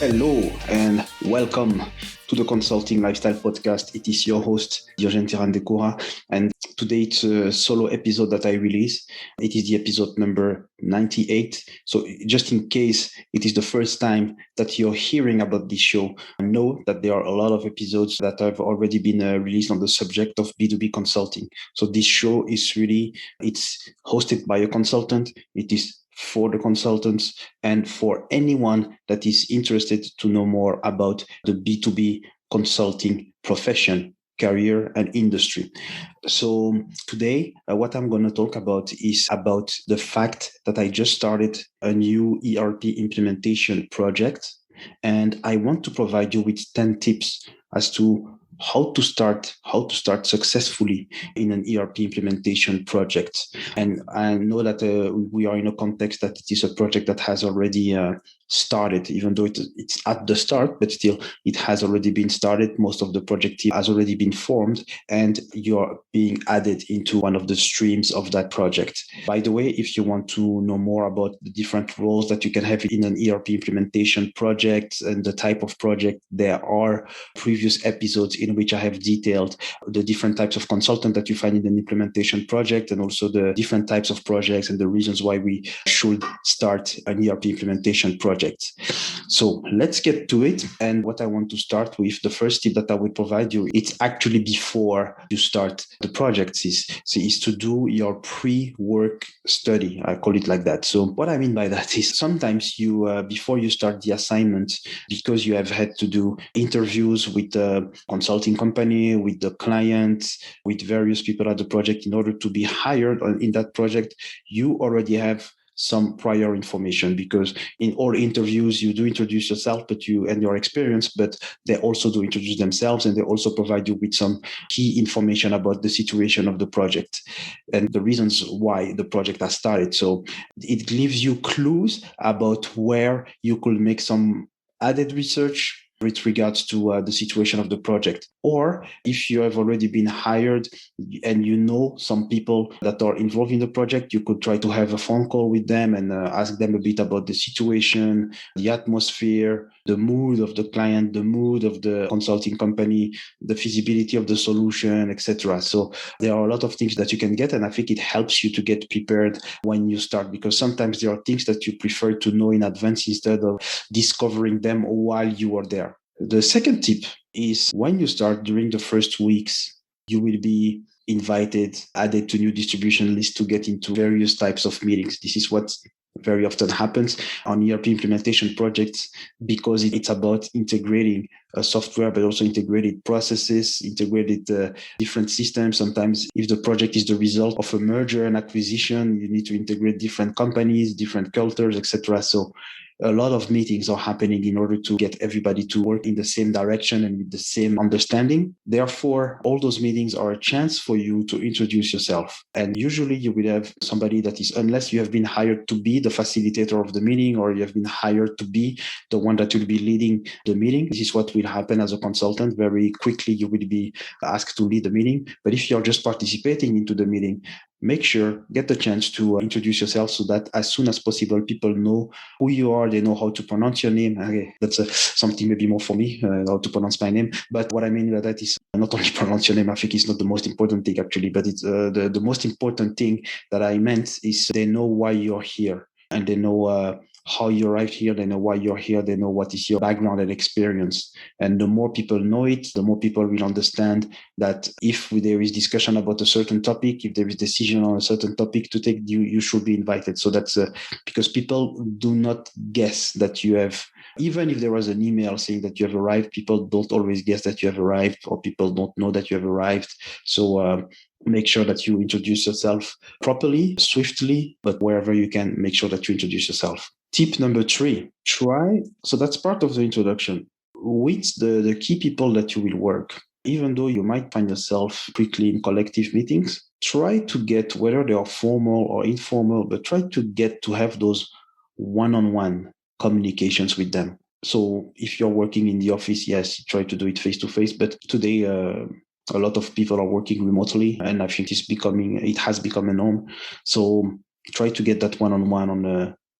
Hello and welcome to the Consulting Lifestyle Podcast. It is your host, Diogène Tirandekura, and today it's a solo episode that I release. It is the episode number 98. So just in case it is the first time that you're hearing about this show, know that there are a lot of episodes that have already been released on the subject of B2B consulting. So this show is it's hosted by a consultant. It is for the consultants and for anyone that is interested to know more about the B2B consulting profession, career, and industry. So today, what I'm going to talk about is about the fact that I just started a new ERP implementation project, and I want to provide you with 10 tips as to how to start successfully in an ERP implementation project. And I know that we are in a context that it is a project that has already started, even though it's at the start, but still it has already been started. Most of the project team has already been formed, and you're being added into one of the streams of that project. By the way, if you want to know more about the different roles that you can have in an ERP implementation project and the type of project, there are previous episodes in which I have detailed the different types of consultant that you find in an implementation project, and also the different types of projects and the reasons why we should start an ERP implementation project. So let's get to it. And what I want to start with, the first tip that I will provide you, it's actually before you start the project, is to do your pre-work study. I call it like that. So what I mean by that is sometimes you, before you start the assignment, because you have had to do interviews with the consulting company, with the client, with various people at the project in order to be hired in that project, you already have some prior information, because in all interviews you do introduce yourself and your experience, but they also do introduce themselves, and they also provide you with some key information about the situation of the project and the reasons why the project has started. So it gives you clues about where you could make some added research with regards to the situation of the project. Or if you have already been hired and you know some people that are involved in the project, you could try to have a phone call with them and ask them a bit about the situation, the atmosphere, the mood of the client, the mood of the consulting company, the feasibility of the solution, etc. So there are a lot of things that you can get, and I think it helps you to get prepared when you start, because sometimes there are things that you prefer to know in advance instead of discovering them while you are there. The second tip is, when you start, during the first weeks, you will be added to new distribution lists to get into various types of meetings. This is what very often happens on ERP implementation projects, because it's about integrating software, but also integrated processes, integrated different systems. Sometimes if the project is the result of a merger and acquisition, you need to integrate different companies, different cultures, etc. So a lot of meetings are happening in order to get everybody to work in the same direction and with the same understanding. Therefore, all those meetings are a chance for you to introduce yourself. And usually you will have somebody that is, unless you have been hired to be the facilitator of the meeting, or you have been hired to be the one that will be leading the meeting. This is what will happen as a consultant. Very quickly, you will be asked to lead the meeting. But if you're just participating into the meeting, make sure, get the chance to introduce yourself, so that as soon as possible, people know who you are. They know how to pronounce your name. Okay, that's something maybe more for me, how to pronounce my name. But what I mean by that is not only pronounce your name. I think it's not the most important thing, actually, but it's the most important thing that I meant is they know why you're here, and they know how you arrived here, they know why you're here, they know what is your background and experience. And the more people know it, the more people will understand that if there is discussion about a certain topic, if there is decision on a certain topic to take, you should be invited. So that's because people do not guess that you have, even if there was an email saying that you have arrived, people don't always guess that you have arrived, or people don't know that you have arrived. So make sure that you introduce yourself properly, swiftly, but wherever you can, make sure that you introduce yourself. Tip number 3, so that's part of the introduction, with the key people that you will work. Even though you might find yourself quickly in collective meetings, try to get, whether they are formal or informal, but try to get to have those one-on-one communications with them. So if you're working in the office, yes, try to do it face-to-face, but today, a lot of people are working remotely, and I think it has become a norm. So try to get that one-on-one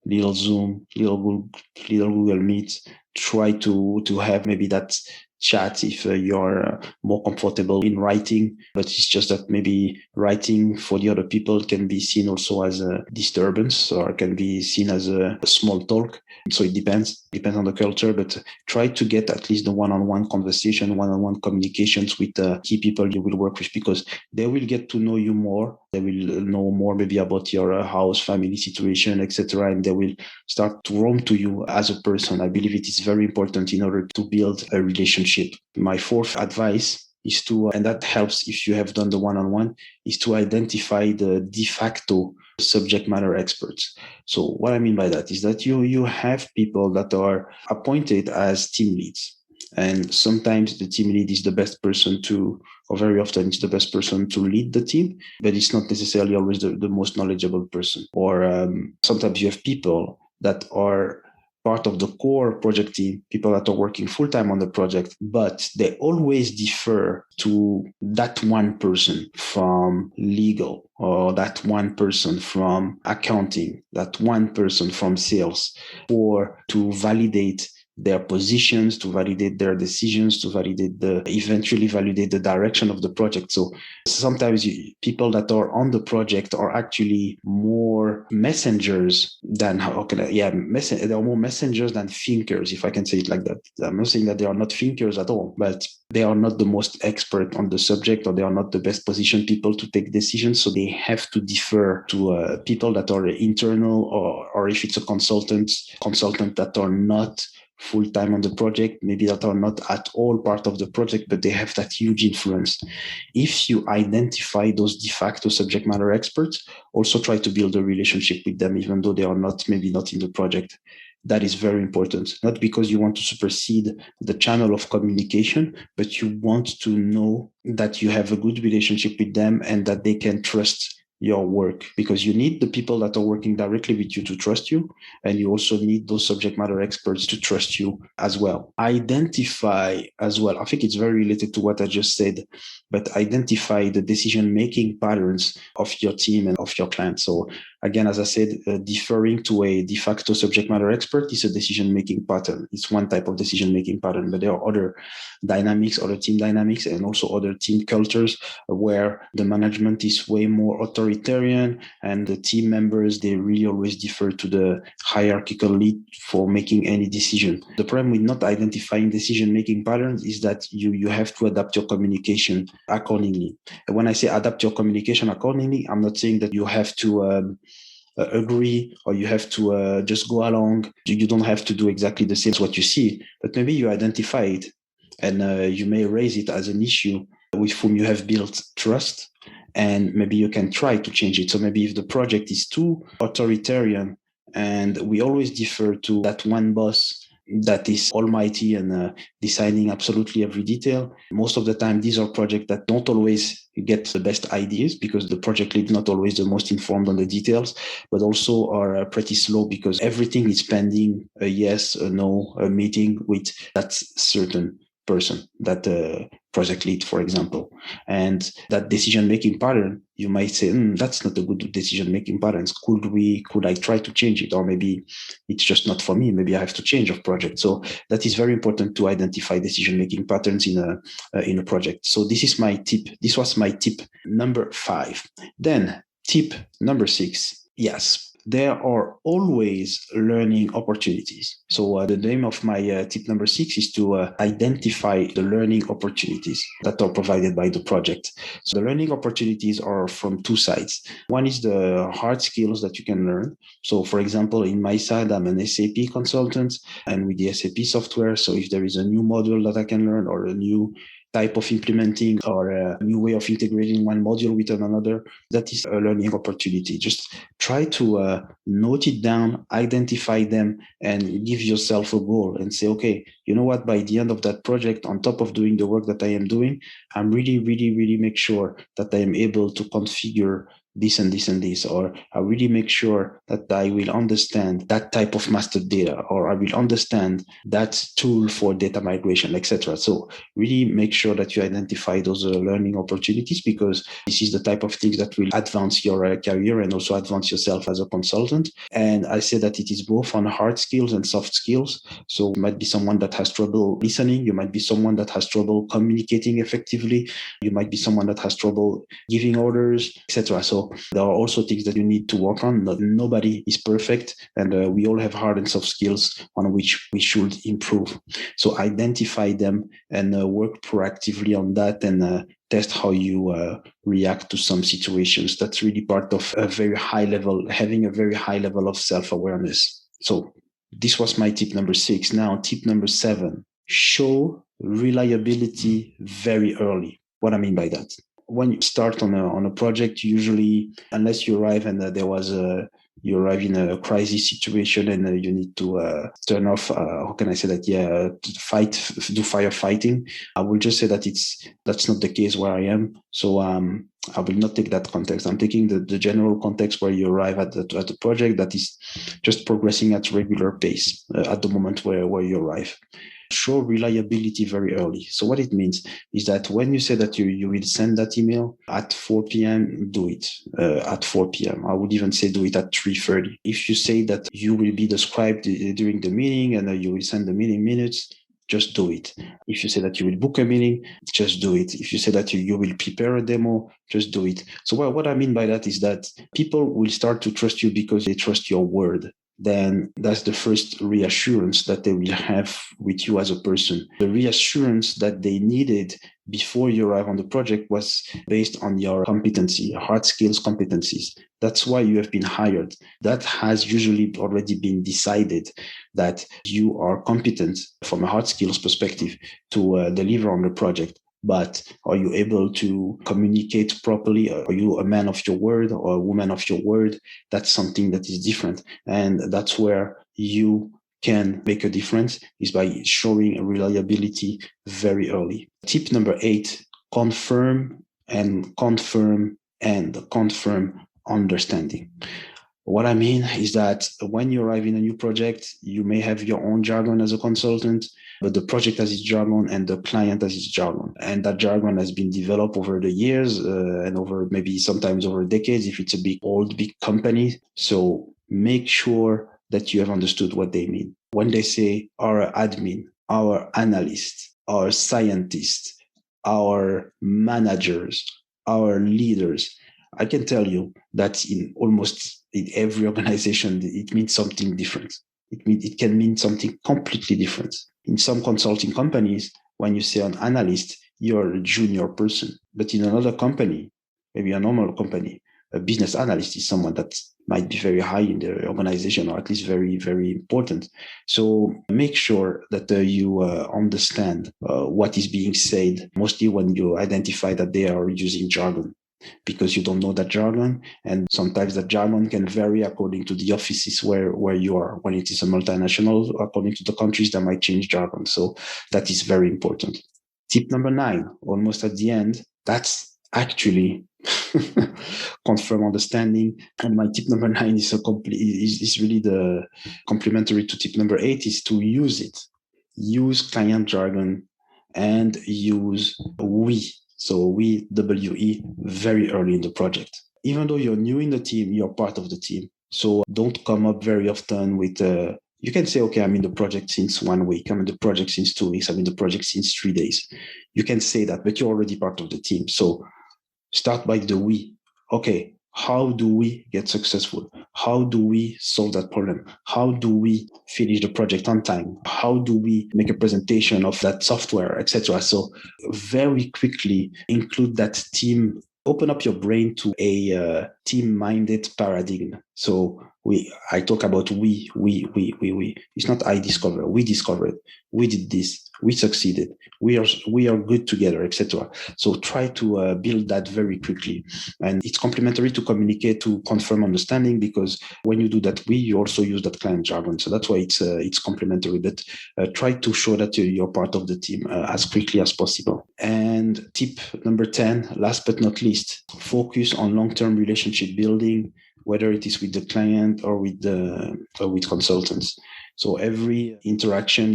little Zoom, little Google Meet. Try to have maybe that chat if you're more comfortable in writing, but it's just that maybe writing for the other people can be seen also as a disturbance or can be seen as a small talk. So it depends on the culture, but try to get at least the one-on-one conversation, one-on-one communications with key people you will work with, because they will get to know you more. They will know more maybe about your house, family situation, etc. And they will start to roam to you as a person. I believe it is very important in order to build a relationship. My fourth advice is to, and that helps if you have done the one-on-one, is to identify the de facto subject matter experts. So what I mean by that is that you have people that are appointed as team leads. And sometimes the team lead is the best person to, or very often it's the best person to lead the team, but it's not necessarily always the most knowledgeable person. Or sometimes you have people that are part of the core project team, people that are working full-time on the project, but they always defer to that one person from legal, or that one person from accounting, that one person from sales, or to validate their positions, to validate their decisions, to eventually validate the direction of the project. So sometimes people that are on the project are actually more messengers than, they are more messengers than thinkers, if I can say it like that. I'm not saying that they are not thinkers at all, but they are not the most expert on the subject, or they are not the best positioned people to take decisions. So they have to defer to people that are internal, or if it's a consultant that are not full-time on the project, maybe that are not at all part of the project, but they have that huge influence. If you identify those de facto subject matter experts, also try to build a relationship with them, even though they are maybe not in the project. That is very important, not because you want to supersede the channel of communication, but you want to know that you have a good relationship with them and that they can trust your work, because you need the people that are working directly with you to trust you, and you also need those subject matter experts to trust you as well. Identify as well, I think it's very related to what I just said, but identify the decision-making patterns of your team and of your client. So again, as I said, deferring to a de facto subject matter expert is a decision-making pattern. It's one type of decision-making pattern, but there are other dynamics, other team dynamics, and also other team cultures where the management is way more authoritarian, and the team members, they really always defer to the hierarchical lead for making any decision. The problem with not identifying decision-making patterns is that you have to adapt your communication accordingly. And when I say adapt your communication accordingly, I'm not saying that you have to agree, or you have to just go along. You don't have to do exactly the same as what you see, but maybe you identify it, and you may raise it as an issue with whom you have built trust, and maybe you can try to change it. So maybe if the project is too authoritarian and we always defer to that one boss that is almighty and deciding absolutely every detail, most of the time these are projects that don't always get the best ideas, because the project lead is not always the most informed on the details, but also are pretty slow, because everything is pending a yes, a no, a meeting with that certain person, that project lead, for example. And that decision-making pattern, you might say, that's not a good decision-making pattern. Could I try to change it? Or maybe it's just not for me. Maybe I have to change of project. So that is very important, to identify decision-making patterns in a project. So this is my tip. This was my tip number 5. Then tip number 6. Yes, there are always learning opportunities. So the name of my tip number 6 is to identify the learning opportunities that are provided by the project. So the learning opportunities are from two sides. One is the hard skills that you can learn. So for example, in my side, I'm an SAP consultant, and with the SAP software, so if there is a new module that I can learn, or a new type of implementing, or a new way of integrating one module with another, that is a learning opportunity. Just try to note it down, identify them, and give yourself a goal and say, okay, you know what, by the end of that project, on top of doing the work that I am doing, I'm really, really, really make sure that I am able to configure this and this and this, or I really make sure that I will understand that type of master data, or I will understand that tool for data migration, etc. So really make sure that you identify those learning opportunities, because this is the type of things that will advance your career and also advance yourself as a consultant. And I say that it is both on hard skills and soft skills. So you might be someone that has trouble listening. You might be someone that has trouble communicating effectively. You might be someone that has trouble giving orders, etc. So there are also things that you need to work on. Nobody is perfect, and we all have hard and soft skills on which we should improve. So identify them and work proactively on that, and test how you react to some situations. That's really part of having a very high level of self-awareness. So this was my tip number 6. Now, tip number 7, show reliability very early. What I mean by that? When you start on a project, usually, unless you arrive and you arrive in a crisis situation and you need to turn off, how can I say that? Yeah, do firefighting. I will just say that that's not the case where I am. So I will not take that context. I'm taking the general context where you arrive at the project that is just progressing at regular pace at the moment where you arrive. Show reliability very early. So what it means is that when you say that you will send that email at 4 p.m., do it at 4 p.m. I would even say do it at 3:30. If you say that you will be the scribe during the meeting and you will send the meeting minutes, just do it. If you say that you will book a meeting, just do it. If you say that you will prepare a demo, just do it. So what I mean by that is that people will start to trust you because they trust your word. Then that's the first reassurance that they will have with you as a person. The reassurance that they needed before you arrive on the project was based on your competency, hard skills competencies. That's why you have been hired. That has usually already been decided that you are competent from a hard skills perspective to deliver on the project. But are you able to communicate properly? Are you a man of your word or a woman of your word? That's something that is different. And that's where you can make a difference, is by showing reliability very early. Tip number 8, confirm understanding. What I mean is that when you arrive in a new project, you may have your own jargon as a consultant, but the project has its jargon and the client has its jargon. And that jargon has been developed over the years and over maybe sometimes over decades if it's a big company. So make sure that you have understood what they mean. When they say our admin, our analyst, our scientist, our managers, our leaders, I can tell you that in every organization, it means something different. It can mean something completely different. In some consulting companies, when you say an analyst, you're a junior person. But in another company, maybe a normal company, a business analyst is someone that might be very high in the organization, or at least very, very important. So make sure that you understand what is being said, mostly when you identify that they are using jargon, because you don't know that jargon. And sometimes that jargon can vary according to the offices where you are. When it is a multinational, according to the countries, that might change jargon. So that is very important. Tip number 9, almost at the end, that's actually confirm understanding. And my tip number 9 is really the complementary to tip number 8, is to use it. Use client jargon and use we. So we, WE, very early in the project. Even though you're new in the team, you're part of the team. So don't come up very often with, you can say, okay, I'm in the project since 1 week. I'm in the project since 2 weeks. I'm in the project since 3 days. You can say that, but you're already part of the team. So start by the we. Okay, how do we get successful? How do we solve that problem? How do we finish the project on time? How do we make a presentation of that software, etc.? So very quickly include that team. Open up your brain to a team-minded paradigm. So I talk about we. It's not I discover. We discovered. We did this. We succeeded. We are good together, etc. So try to build that very quickly, and it's complementary to communicate to confirm understanding, because when you do that, you also use that client jargon. So that's why it's complementary. But try to show that you're part of the team as quickly as possible. And tip number 10, last but not least, focus on long-term relationship building, whether it is with the client or with consultants. So every interaction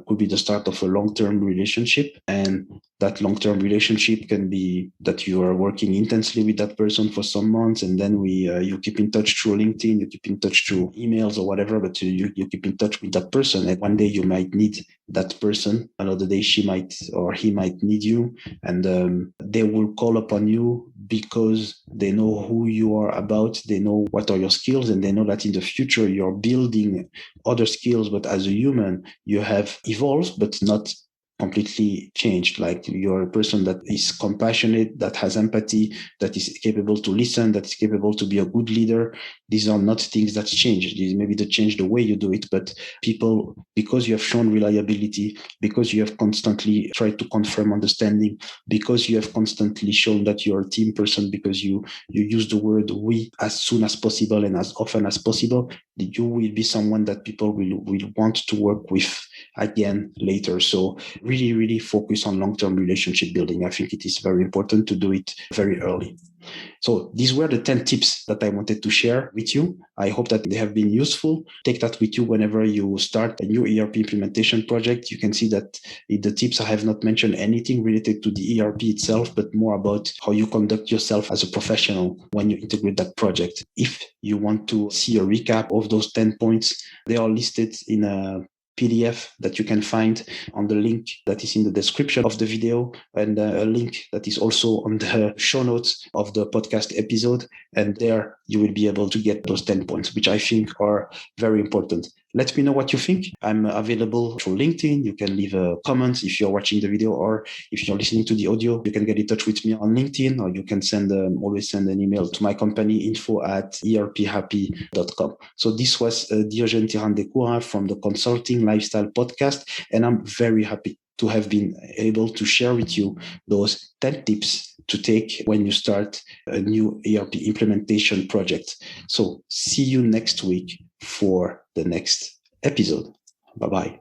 could be the start of a long-term relationship, and that long-term relationship can be that you are working intensely with that person for some months, and then you keep in touch through LinkedIn, you keep in touch through emails or whatever, but you keep in touch with that person, and one day you might need that person, another day she might or he might need you, and they will call upon you because they know who you are about, they know what are your skills, and they know that in the future you're building other skills, but as a human you have evolved but not completely changed. Like, you're a person that is compassionate, that has empathy, that is capable to listen, that is capable to be a good leader. These are not things that change. These maybe they change the way you do it, but people, because you have shown reliability, because you have constantly tried to confirm understanding, because you have constantly shown that you're a team person, because you use the word we as soon as possible and as often as possible, you will be someone that people will want to work with again later. So really, really focus on long-term relationship building. I think it is very important to do it very early. So these were the 10 tips that I wanted to share with you. I hope that they have been useful. Take that with you whenever you start a new ERP implementation project. You can see that in the tips, I have not mentioned anything related to the ERP itself, but more about how you conduct yourself as a professional when you integrate that project. If you want to see a recap of those 10 points, they are listed in a PDF that you can find on the link that is in the description of the video, and a link that is also on the show notes of the podcast episode. And there you will be able to get those 10 points, which I think are very important. Let me know what you think. I'm available through LinkedIn. You can leave a comment if you're watching the video, or if you're listening to the audio, you can get in touch with me on LinkedIn, or you can always send an email to my company, info@erphappy.com. So this was Diogène Tirandekura from the Consulting Lifestyle Podcast, and I'm very happy to have been able to share with you those 10 tips to take when you start a new ERP implementation project. So see you next week for the next episode. Bye-bye.